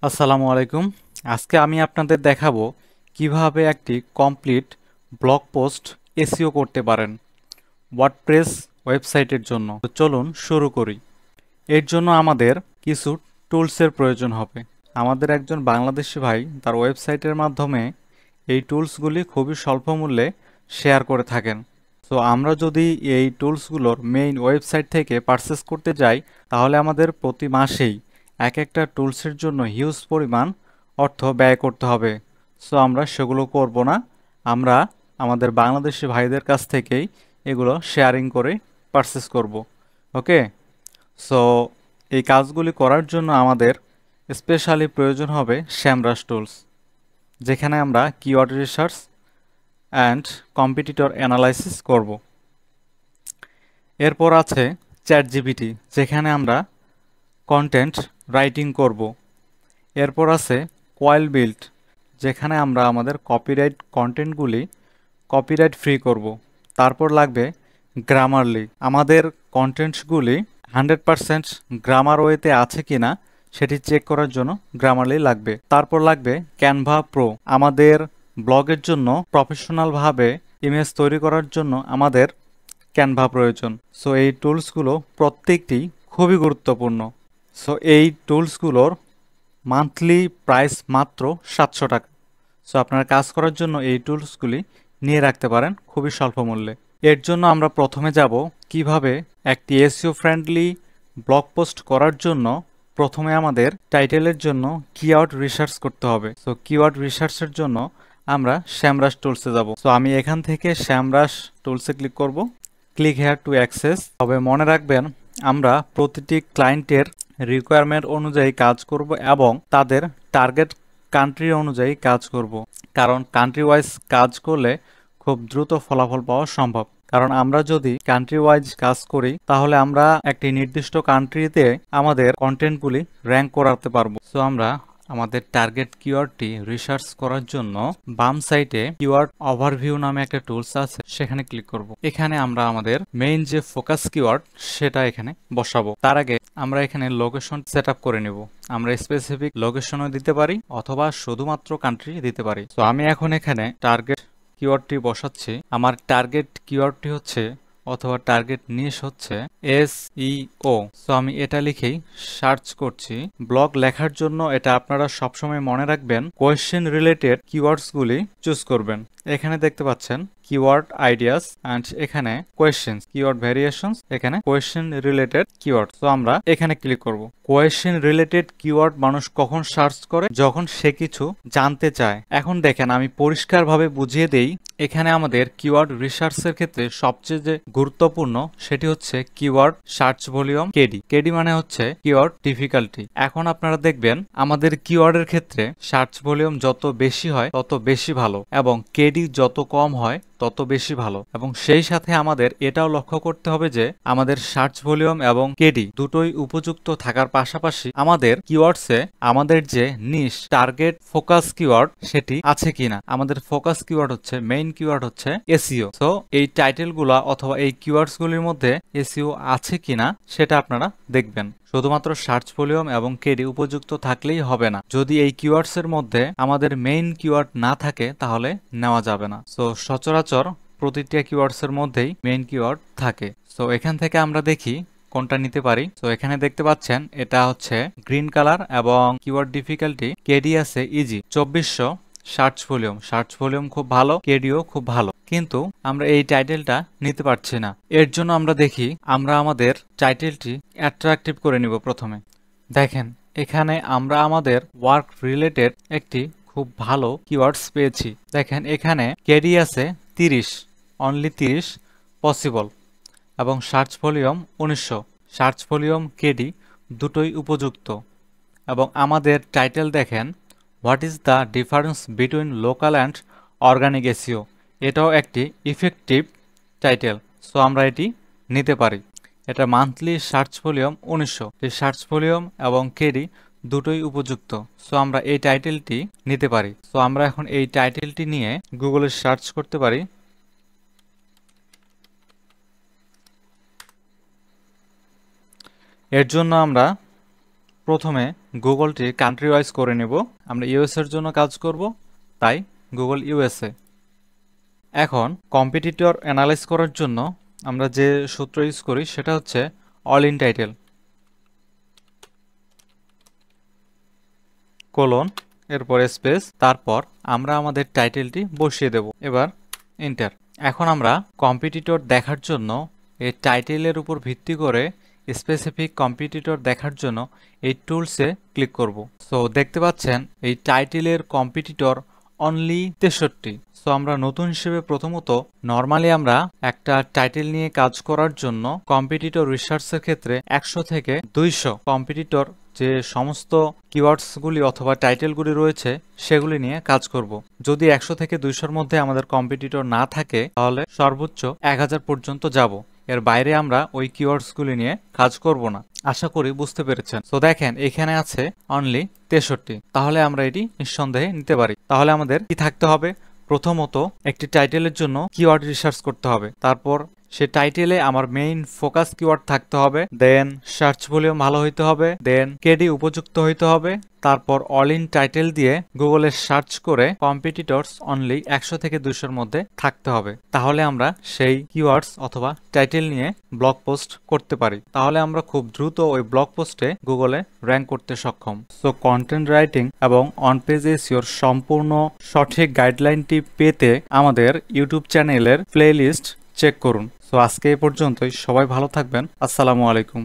আসসালামু আলাইকুম। আজকে আমি আপনাদের দেখাবো কিভাবে একটি কমপ্লিট ব্লগ পোস্ট এসইও করতে পারেন ওয়ার্ডপ্রেস ওয়েবসাইটের জন্য। তো চলুন শুরু করি। এর জন্য আমাদের কিছু টুলসের প্রয়োজন হবে। আমাদের একজন বাংলাদেশি ভাই তার ওয়েবসাইটের মাধ্যমে এই টুলসগুলি খুবই স্বল্প মূল্যে শেয়ার করে থাকেন। তো আমরা যদি এই টুলসগুলোর মেইন ওয়েবসাইট থেকে পারচেস করতে যাই, তাহলে আমাদের প্রতি মাসেই এক একটা টুলসের জন্য হিউজ পরিমাণ অর্থ ব্যয় করতে হবে। সো আমরা সেগুলো করব না। আমরা আমাদের বাংলাদেশি ভাইদের কাছ থেকেই এগুলো শেয়ারিং করে পারচেস করব। ওকে। সো এই কাজগুলি করার জন্য আমাদের স্পেশালি প্রয়োজন হবে SEMrush টুলস, যেখানে আমরা keyword research and competitor analysis করব। এরপর আছে চ্যাটজিপিটি, যেখানে আমরা কন্টেন্ট রাইটিং করব। এরপর আছে কয়েল বিল্ড, যেখানে আমরা আমাদের কপিরাইট কন্টেন্টগুলি কপিরাইট ফ্রি করব। তারপর লাগবে গ্রামারলি, আমাদের কন্টেন্টসগুলি 100% গ্রামার ওয়েতে আছে কিনা সেটি চেক করার জন্য গ্রামারলি লাগবে। তারপর লাগবে ক্যানভা প্রো, আমাদের ব্লগের জন্য প্রফেশনালভাবে ইমেজ তৈরি করার জন্য আমাদের ক্যানভা প্রয়োজন। সো এই টুলসগুলো প্রত্যেকটি খুবই গুরুত্বপূর্ণ। সো এই টুলসগুলোর মান্থলি প্রাইস মাত্র 700 টাকা। সো আপনারা কাজ করার জন্য এই টুলসগুলি নিয়ে রাখতে পারেন খুবই স্বল্প মূল্যে। এর জন্য আমরা প্রথমে যাব কিভাবে একটি এসইও ফ্রেন্ডলি ব্লগ পোস্ট করার জন্য প্রথমে আমাদের টাইটেলের জন্য কিওয়ার্ড রিসার্চ করতে হবে। সো কিওয়ার্ড রিসার্চের জন্য আমরা SEMrush টুলসে যাব। সো আমি এখান থেকে SEMrush টুলসে ক্লিক করব। Click here to access. তবে মনে রাখবেন, আমরা প্রতিটি ক্লায়েন্টের রিকোয়ারমেন্ট অনুযায়ী কাজ করব এবং তাদের টার্গেট কান্ট্রি অনুযায়ী কাজ করব, কারণ কান্ট্রি ওয়াইজ কাজ করলে খুব দ্রুত ফলাফল পাওয়া সম্ভব। কারণ আমরা যদি কান্ট্রি ওয়াইজ কাজ করি, তাহলে আমরা একটি নির্দিষ্ট কান্ট্রিতে আমাদের কন্টেন্টগুলি র্যাঙ্ক করাতে পারবো। সো আমরা আমাদের টার্গেট কিওয়ার্ডটি রিসার্চ করার জন্য বাম সাইডে কিওয়ার্ড ওভারভিউ নামে একটা টুলস আছে, সেখানে ক্লিক করব। এখানে আমরা আমাদের মেইন যে ফোকাস কিওয়ার্ড সেটা এখানে বসাবো। তার আগে আমরা এখানে লোকেশন সেট আপ করে নেব। আমরা স্পেসিফিক লোকেশনও দিতে পারি অথবা শুধুমাত্র কান্ট্রি দিতে পারি। তো আমি এখন এখানে টার্গেট কিওয়ার্ডটি বসাচ্ছি। আমার টার্গেট কিওয়ার্ডটি হচ্ছে অথবা টার্গেট নিশ হচ্ছে SEO। সো আমি এটা লিখেই সার্চ করছি। ব্লগ লেখার জন্য এটা আপনারা সবসময় মনে রাখবেন, কোয়েশ্চেন রিলেটেড কিওয়ার্ডসগুলি চুজ করবেন। এখানে দেখতে পাচ্ছেন কিওয়ার্ড আইডিয়াস অ্যান্ড এখানে কোয়েশ্চেন্স, কিওয়ার্ড ভেরিয়েশনস, এখানে কোয়েশ্চেন রিলেটেড কিওয়ার্ড। তো আমরা এখানে ক্লিক করব। কোয়েশ্চেন রিলেটেড কিওয়ার্ড মানুষ কখন সার্চ করে? যখন সে কিছু জানতে চায়। এখন দেখেন, আমি পরিষ্কারভাবে বুঝিয়ে দেই। এখানে আমাদের কিওয়ার্ড রিসার্চের ক্ষেত্রে সবচেয়ে যে গুরুত্বপূর্ণ সেটি হচ্ছে keyword search volume KD. KD মানে হচ্ছে কিওয়ার্ড ডিফিকাল্টি। এখন আপনারা দেখবেন আমাদের কিওয়ার্ডের ক্ষেত্রে সার্চ ভলিউম যত বেশি হয় তত বেশি ভালো, এবং কেডি যত কম হয় তত বেশি ভালো। এবং সেই সাথে আমাদের এটাও লক্ষ্য করতে হবে যে আমাদের সার্চ ভলিউম এবং কেডি দুটোই উপযুক্ত থাকার পাশাপাশি আমাদের কিওয়ার্ডসে আমাদের যে নিশ টার্গেট ফোকাস কিওয়ার্ড সেটি আছে কিনা। আমাদের ফোকাস কিওয়ার্ড হচ্ছে, মেইন কিওয়ার্ড হচ্ছে এসইও। সো এই টাইটেলগুলা অথবা এই কিওয়ার্ডস গুলির মধ্যে এসইও আছে কিনা সেটা আপনারা দেখবেন। শুধুমাত্র সার্চ ভলিউম এবং কেডি উপযুক্ত থাকলেই হবে না। যদি এই কিওয়ার্ডস এর মধ্যে আমাদের মেইন কিওয়ার্ড না থাকে তাহলে নেওয়া যাবে না। সো সচরাচর প্রতিটা কিওয়ার্ডস এর মধ্যেই মেইন কিওয়ার্ড থাকে। সো এখান থেকে আমরা দেখি কোনটা নিতে পারি। তো এখানে দেখতে পাচ্ছেন এটা হচ্ছে গ্রিন কালার এবং কিওয়ার্ড ডিফিকাল্টি কেডি আছে ইজি 2400। সার্চ ভলিউম খুব ভালো, কেডিও খুব ভালো, কিন্তু আমরা এই টাইটেলটা নিতে পারছি না। এর জন্য আমরা দেখি আমরা আমাদের টাইটেলটি অ্যাট্রাকটিভ করে নিব। প্রথমে দেখেন এখানে আমরা আমাদের ওয়ার্ক রিলেটেড একটি খুব ভালো কিওয়ার্ডস পেয়েছি। দেখেন এখানে কেডি আছে 30, অনলি 30 পসিবল, এবং search volume 1900। Search volume KD দুটোই উপযুক্ত। এবং আমাদের টাইটেল দেখেন, what is the difference between local and organic SEO. এটাও একটি ইফেক্টিভ টাইটেল। সো আমরা এটি নিতে পারি। এটা মান্থলি সার্চ ভলিউম 1900। এই সার্চ ভলিউম এবং কেডি দুটোই উপযুক্ত। সো আমরা এই টাইটেলটি নিতে পারি। সো আমরা এখন এই টাইটেলটি নিয়ে গুগলে সার্চ করতে পারি। এর জন্য আমরা প্রথমে গুগলটি কান্ট্রি ওয়াইজ করে নেব। আমরা ইউএস এর জন্য কাজ করব, তাই গুগল ইউএসএ। এখন কম্পিটিটর অ্যানালাইজ করার জন্য আমরা যে সূত্র ইউজ করি সেটা হচ্ছে অল ইন টাইটেল কোলন এরপর স্পেস, তারপর আমরা আমাদের টাইটেলটি বসিয়ে দেব। এবার এন্টার। এখন আমরা কম্পিটিটর দেখার জন্য এই টাইটেলের উপর ভিত্তি করে স্পেসিফিক কম্পিটিটর দেখার জন্য এই টুলসে ক্লিক করব। সো দেখতে পাচ্ছেন এই টাইটেলের কম্পিটিটর অনলি 63। সো আমরা নতুন হিসেবে প্রথমত নর্মালি আমরা একটা টাইটেল নিয়ে কাজ করার জন্য কম্পিটিটর রিসার্চের ক্ষেত্রে 100 থেকে 200 কম্পিটিটর যে সমস্ত কিওয়ার্ডসগুলি অথবা টাইটেলগুলি রয়েছে সেগুলি নিয়ে কাজ করব। যদি 100 থেকে 200-র মধ্যে আমাদের কম্পিটিটর না থাকে তাহলে সর্বোচ্চ 1000 পর্যন্ত যাব। এর বাইরে আমরা ওই কিওয়ার্ডসগুলি নিয়ে কাজ করব না। আশা করি বুঝতে পেরেছেন। তো দেখেন এখানে আছে অনলি 63, তাহলে আমরা এটি নিঃসন্দেহে নিতে পারি। তাহলে আমাদের কি থাকতে হবে? প্রথমত একটি টাইটেলের জন্য কিওয়ার্ড রিসার্চ করতে হবে, তারপর সে টাইটেলে আমার মেইন ফোকাস কিওয়ার্ড থাকতে হবে, দেন সার্চ ভলিউম ভালো হইতে হবে, দেন কেডি উপযুক্ত হইতে হবে, তারপর অল ইন টাইটেল দিয়ে গুগলে সার্চ করে কম্পিটিটরস অনলি 100 থেকে 200-র মধ্যে থাকতে হবে। তাহলে আমরা সেই কিওয়ার্ডস অথবা টাইটেল নিয়ে ব্লগ পোস্ট করতে পারি। তাহলে আমরা খুব দ্রুত ওই ব্লগ পোস্টে গুগলে র্যাঙ্ক করতে সক্ষম। সো কন্টেন্ট রাইটিং এবং অন পেজ এসইওর সম্পূর্ণ সঠিক গাইডলাইনটি পেতে আমাদের ইউটিউব চ্যানেলের প্লেলিস্ট চেক করুন। সো আজকে এই পর্যন্তই। সবাই ভালো থাকবেন। আসসালামু আলাইকুম।